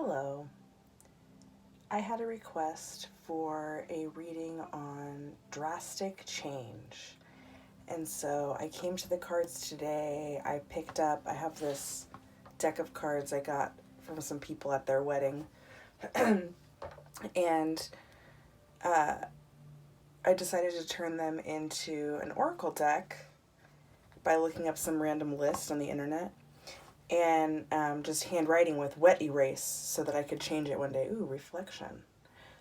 Hello. I had a request for a reading on drastic change. And so I came to the cards today. I have this deck of cards I got from some people at their wedding. and I decided to turn them into an oracle deck by looking up some random list on the internet. And just handwriting with wet erase so that I could change it one day. Ooh, reflection.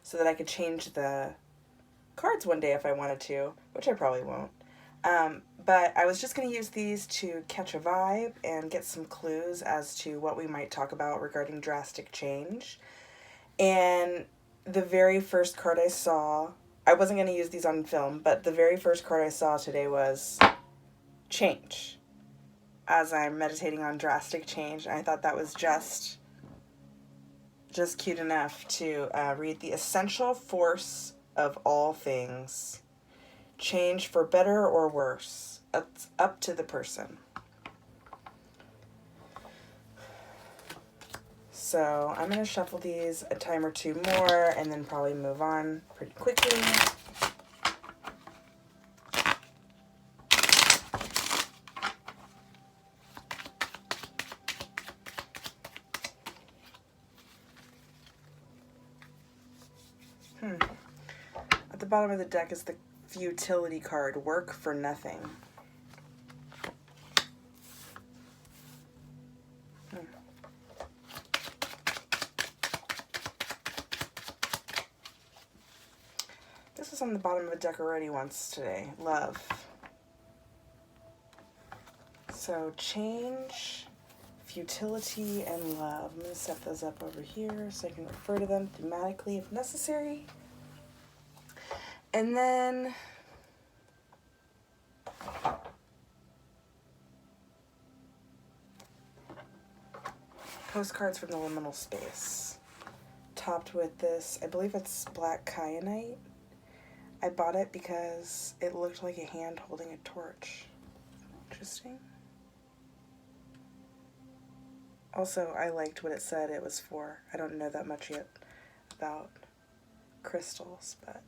So that I could change the cards one day if I wanted to, which I probably won't. But I was just going to use these to catch a vibe and get some clues as to what we might talk about regarding drastic change. And the very first card I saw, I wasn't going to use these on film, but the very first card I saw today was change. As I'm meditating on drastic change, I thought that was just cute enough to read the essential force of all things. Change for better or worse. It's up to the person. So I'm going to shuffle these a time or two more and then probably move on pretty quickly. At the bottom of the deck is the futility card, work for nothing. This was on the bottom of the deck already once today, love. So change, futility, and love. I'm going to set those up over here so I can refer to them thematically if necessary. And then postcards from the liminal space. Topped with this, I believe it's black kyanite. I bought it because it looked like a hand holding a torch. Interesting. Also, I liked what it said it was for. I don't know that much yet about crystals, but...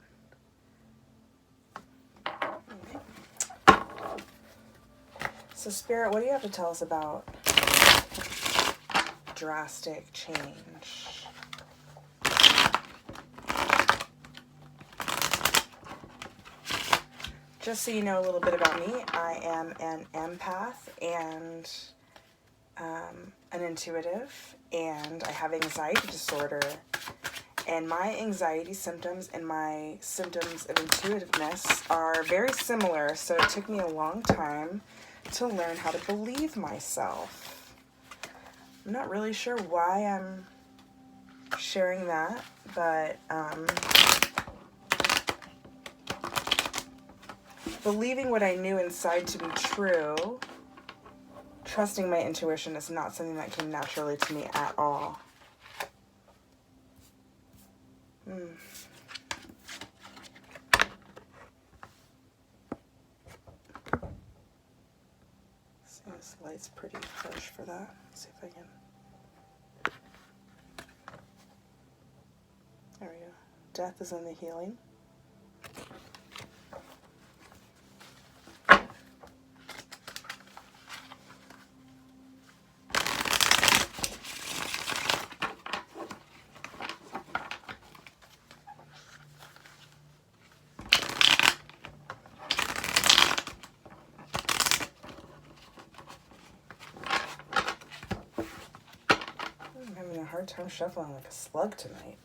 So, Spirit, what do you have to tell us about drastic change? Just so you know a little bit about me, I am an empath and an intuitive, and I have anxiety disorder. And my anxiety symptoms and my symptoms of intuitiveness are very similar, so it took me a long time to learn how to believe myself. I'm not really sure why I'm sharing that, but believing what I knew inside to be true, trusting my intuition is not something that came naturally to me at all. See, this light's pretty harsh for that. Let's see if I can. There we go. Death is in the healing. I'm having a hard time shuffling like a slug tonight.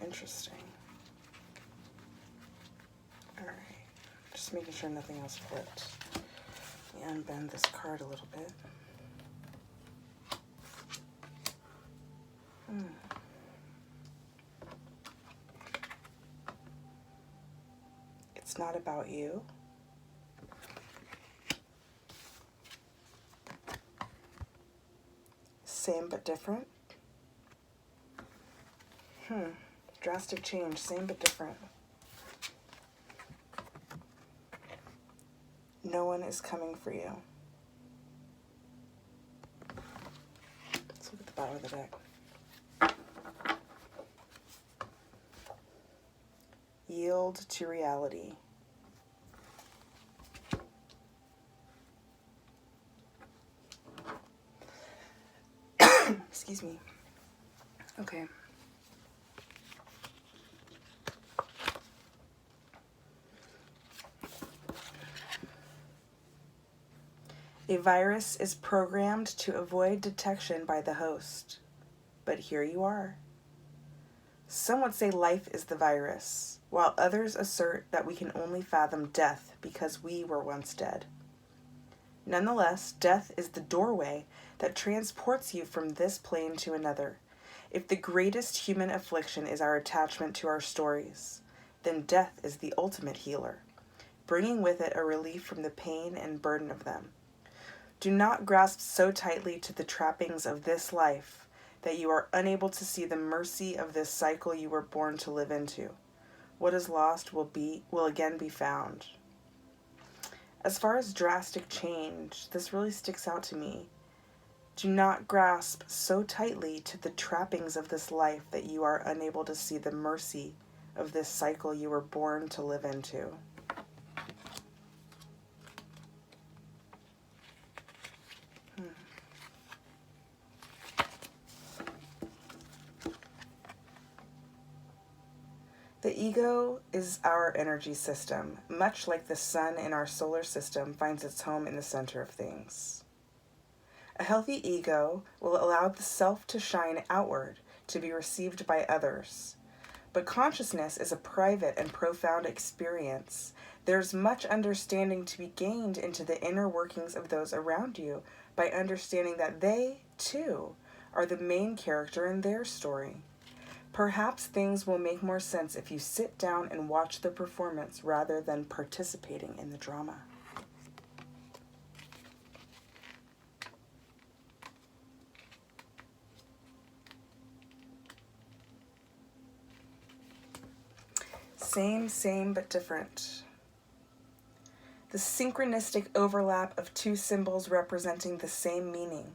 Interesting. Alright, just making sure nothing else flipped. Let me unbend this card a little bit. It's not about you. Same but different. Drastic change, same but different. No one is coming for you. Let's look at the bottom of the deck. Yield to reality. Excuse me. Okay. A virus is programmed to avoid detection by the host. But here you are. Some would say life is the virus, while others assert that we can only fathom death because we were once dead. Nonetheless, death is the doorway that transports you from this plane to another. If the greatest human affliction is our attachment to our stories, then death is the ultimate healer, bringing with it a relief from the pain and burden of them. Do not grasp so tightly to the trappings of this life that you are unable to see the mercy of this cycle you were born to live into. What is lost will again be found. As far as drastic change, this really sticks out to me. Do not grasp so tightly to the trappings of this life that you are unable to see the mercy of this cycle you were born to live into. The ego is our energy system, much like the sun in our solar system finds its home in the center of things. A healthy ego will allow the self to shine outward, to be received by others. But consciousness is a private and profound experience. There's much understanding to be gained into the inner workings of those around you by understanding that they, too, are the main character in their story. Perhaps things will make more sense if you sit down and watch the performance rather than participating in the drama. Same, but different. The synchronistic overlap of two symbols representing the same meaning.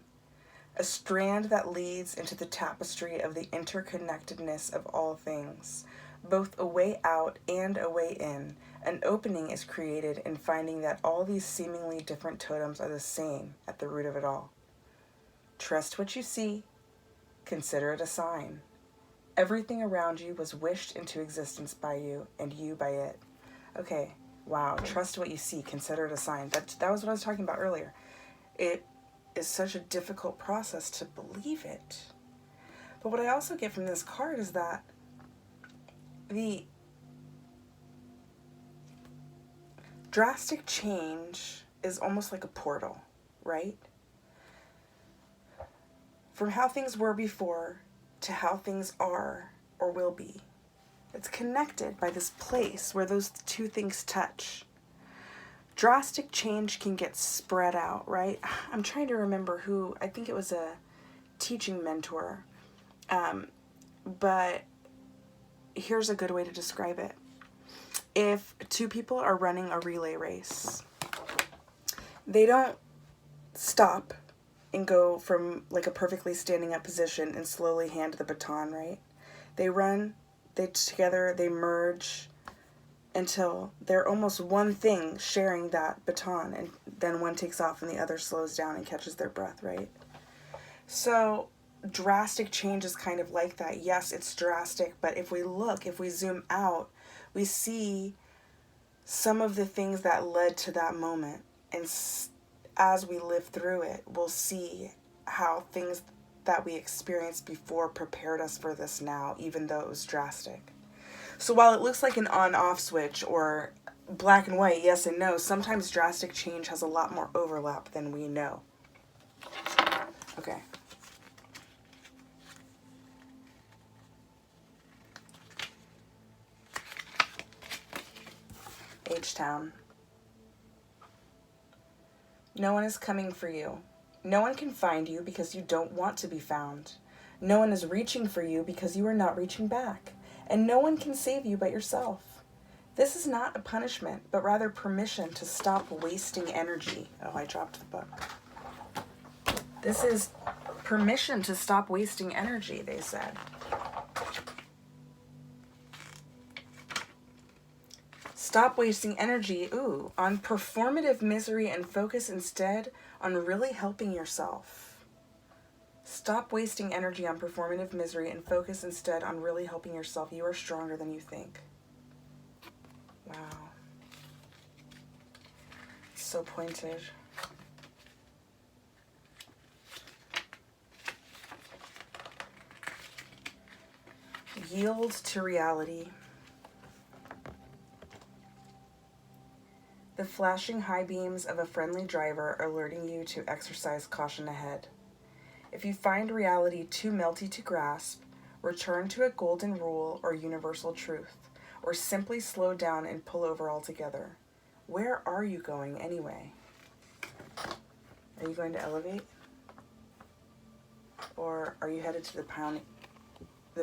A strand that leads into the tapestry of the interconnectedness of all things, both a way out and a way in. An opening is created in finding that all these seemingly different totems are the same at the root of it all. Trust what you see. Consider it a sign. Everything around you was wished into existence by you, and you by it. Okay, wow. Trust what you see. Consider it a sign. That was what I was talking about earlier. It is such a difficult process to believe it. But what I also get from this card is that the drastic change is almost like a portal, right? From how things were before to how things are or will be. It's connected by this place where those two things touch. Drastic change can get spread out, right? I'm trying to remember who, I think it was a teaching mentor. But here's a good way to describe it. If two people are running a relay race, they don't stop and go from like a perfectly standing up position and slowly hand the baton, right? They run, they merge, until they're almost one thing sharing that baton, and then one takes off and the other slows down and catches their breath, right? So drastic change is kind of like that. Yes, it's drastic, but if we zoom out, we see some of the things that led to that moment. And as we live through it, we'll see how things that we experienced before prepared us for this now, even though it was drastic. So while it looks like an on-off switch or black and white, yes and no, sometimes drastic change has a lot more overlap than we know. Okay. A H-Town. No one is coming for you. No one can find you because you don't want to be found. No one is reaching for you because you are not reaching back. And no one can save you but yourself. This is not a punishment, but rather permission to stop wasting energy. Oh, I dropped the book. This is permission to stop wasting energy, they said. Stop wasting energy, on performative misery and focus instead on really helping yourself. Stop wasting energy on performative misery and focus instead on really helping yourself. You are stronger than you think. Wow. It's so pointed. Yield to reality. The flashing high beams of a friendly driver alerting you to exercise caution ahead. If you find reality too melty to grasp, return to a golden rule or universal truth, or simply slow down and pull over altogether. Where are you going anyway? Are you going to elevate? Or are you headed to the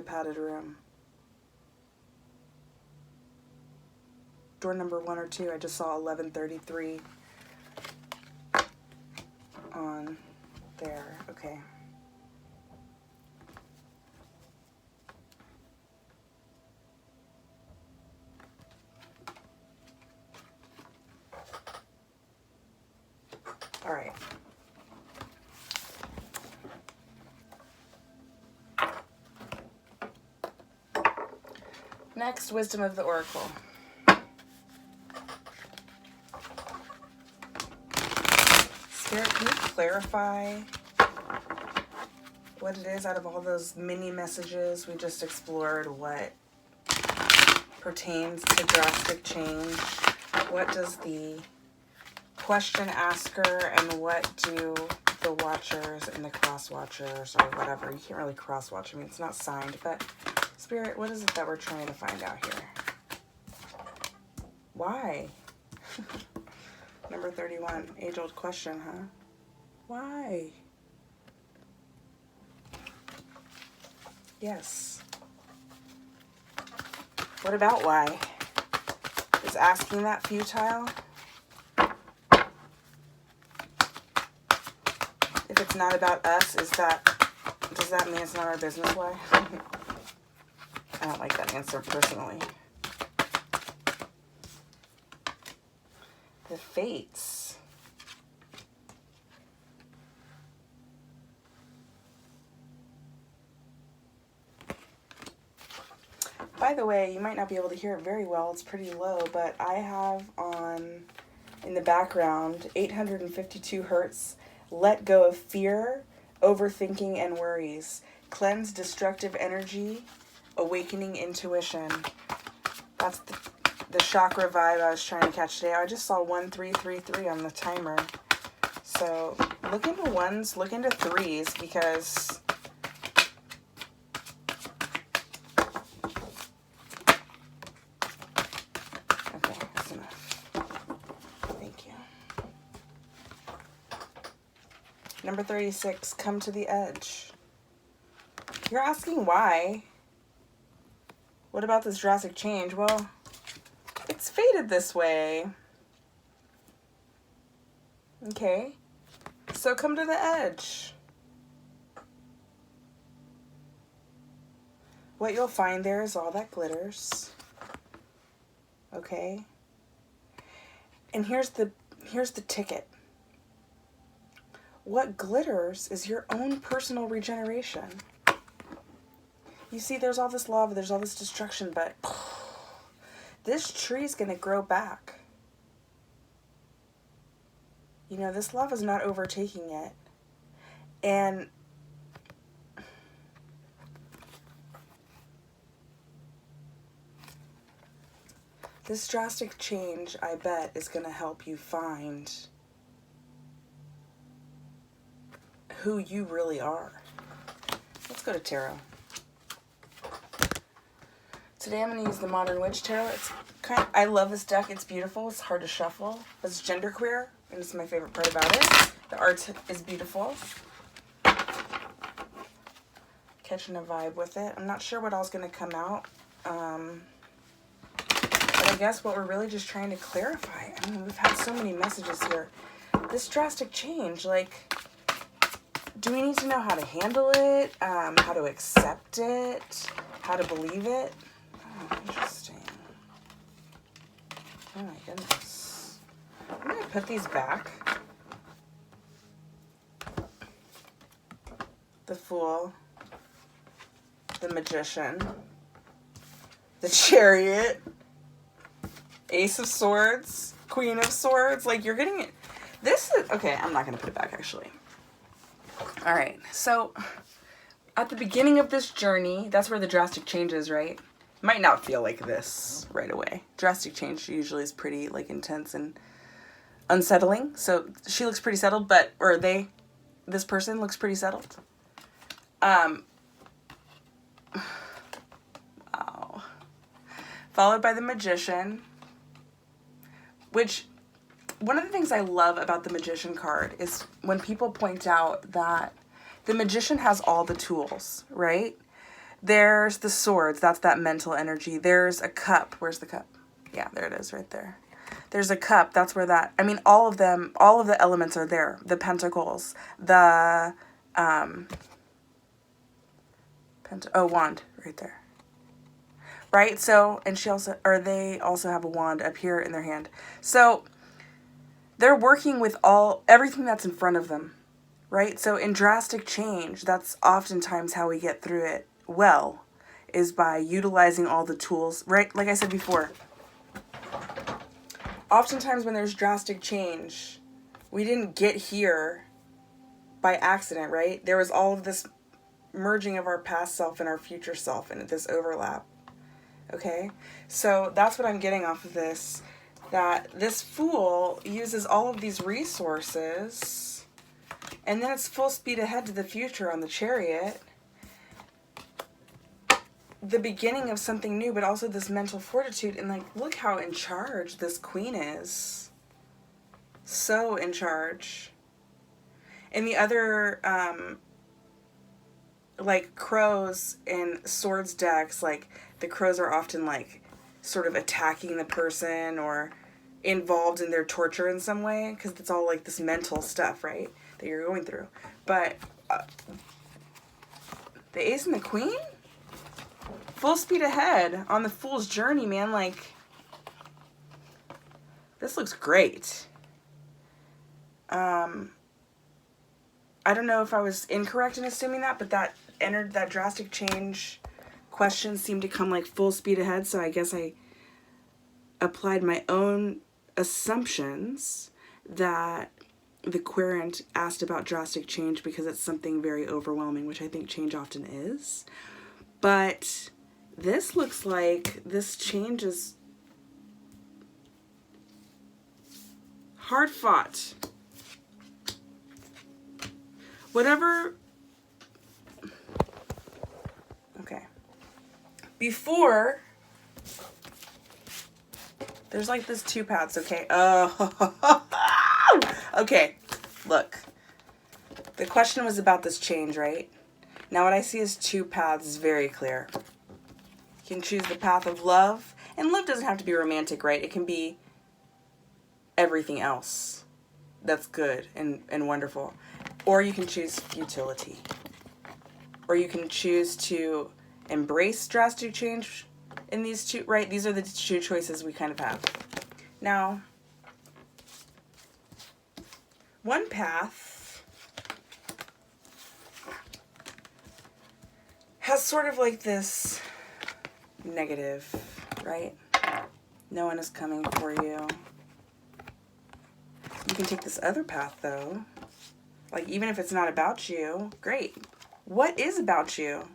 padded room? Door number 1 or 2, I just saw 1133 on there. Okay. All right. Next, wisdom of the oracle. Spirit, can you clarify what it is out of all those mini messages we just explored? What pertains to drastic change? What does the question asker and what do the watchers and the cross watchers or whatever? You can't really cross watch. I mean, it's not signed, but Spirit, what is it that we're trying to find out here? Why? Number 31, age-old question, huh? Why? Yes. What about why? Is asking that futile? If it's not about us, does that mean it's not our business why? I don't like that answer personally. The fates. By the way, you might not be able to hear it very well. It's pretty low, but I have on in the background 852 hertz. Let go of fear, overthinking, and worries. Cleanse destructive energy, awakening intuition. That's the chakra vibe I was trying to catch today. I just saw 1333 on the timer. So look into 1s, look into 3s, because okay, that's enough. Thank you. Number 36, come to the edge. You're asking why? What about this drastic change? Well, it's fated this way. Okay. So come to the edge. What you'll find there is all that glitters. Okay. And here's the ticket. What glitters is your own personal regeneration. You see, there's all this lava, there's all this destruction, but this tree's going to grow back. You know, this lava's not overtaking it. And this drastic change, I bet, is going to help you find who you really are. Let's go to tarot. Today I'm going to use the Modern Witch Tarot. I love this deck. It's beautiful. It's hard to shuffle. It's genderqueer, and it's my favorite part about it. The art is beautiful. Catching a vibe with it. I'm not sure what all's going to come out. But I guess what we're really just trying to clarify. I mean, we've had so many messages here. This drastic change, like, do we need to know how to handle it? How to accept it? How to believe it? Oh, interesting. Oh my goodness. I'm going to put these back. The Fool. The Magician. The Chariot. Ace of Swords. Queen of Swords. Like, you're getting it. This is... Okay, I'm not going to put it back, actually. Alright, so... At the beginning of this journey, that's where the drastic change is, right? Might not feel like this right away. Drastic change usually is pretty, like, intense and unsettling. So she looks pretty settled, this person looks pretty settled. Wow. Followed by the Magician, which, one of the things I love about the Magician card is when people point out that the Magician has all the tools, right? There's the swords. That's that mental energy. There's a cup. Where's the cup? Yeah, there it is right there. There's a cup. That's where that... I mean, all of them, all of the elements are there. The pentacles. The... wand right there. Right? So, and they also have a wand up here in their hand. So, they're working with everything that's in front of them. Right? So in drastic change, that's oftentimes how we get through it well, is by utilizing all the tools, right? Like I said before, oftentimes when there's drastic change, we didn't get here by accident, right? There was all of this merging of our past self and our future self and this overlap. Okay? So that's what I'm getting off of this, that this Fool uses all of these resources. And then it's full speed ahead to the future on the Chariot. The beginning of something new, but also this mental fortitude. And, like, look how in charge this Queen is. So in charge. And the other, like, crows in swords decks, like, the crows are often, like, sort of attacking the person or involved in their torture in some way. Because it's all, like, this mental stuff, right? That you're going through. But the Ace and the Queen, full speed ahead on the Fool's journey, man. Like, this looks great. I don't know if I was incorrect in assuming that, but that drastic change question seemed to come like full speed ahead, so I guess I applied my own assumptions that the querent asked about drastic change because it's something very overwhelming, which I think change often is. But this looks like this change is hard fought. Whatever. Okay. Before, there's like this two paths, okay? Oh. Okay, look. The question was about this change, right? Now what I see is two paths, very clear. You can choose the path of love, and love doesn't have to be romantic, right? It can be everything else that's good and wonderful. Or you can choose futility. Or you can choose to embrace drastic change in these two, right? These are the two choices we kind of have. Now, one path has sort of like this negative, right? No one is coming for you. You can take this other path, though. Like, even if it's not about you, great. What is about you?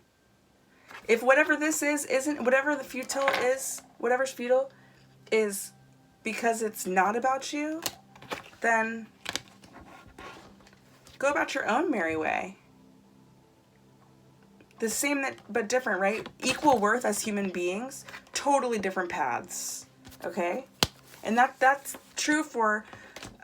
If whatever this is, isn't, whatever the futile is, whatever's futile is because it's not about you, then go about your own merry way. The same but different, right? Equal worth as human beings, totally different paths. Okay? And that's true for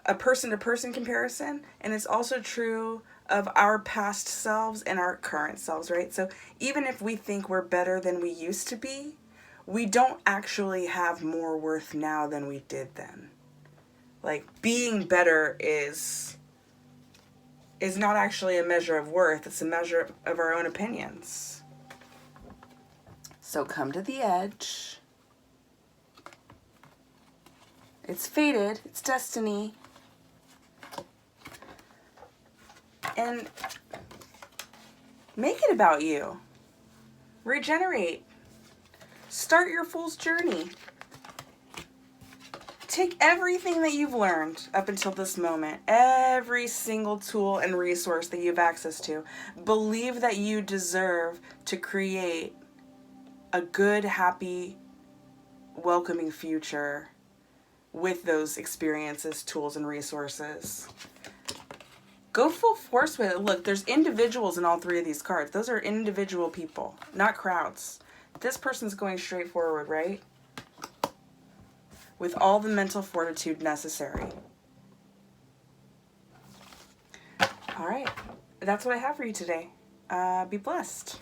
a person-to-person comparison, and it's also true of our past selves and our current selves, right? So even if we think we're better than we used to be, we don't actually have more worth now than we did then. Like, being better is not actually a measure of worth, it's a measure of our own opinions. So come to the edge. It's fated, it's destiny. And make it about you. Regenerate. Start your fool's journey. Take everything that you've learned up until this moment, every single tool and resource that you have access to. Believe that you deserve to create a good, happy, welcoming future with those experiences, tools, and resources. Go full force with it. Look, there's individuals in all three of these cards. Those are individual people, not crowds. This person's going straight forward, right? With all the mental fortitude necessary. All right. That's what I have for you today. Be blessed.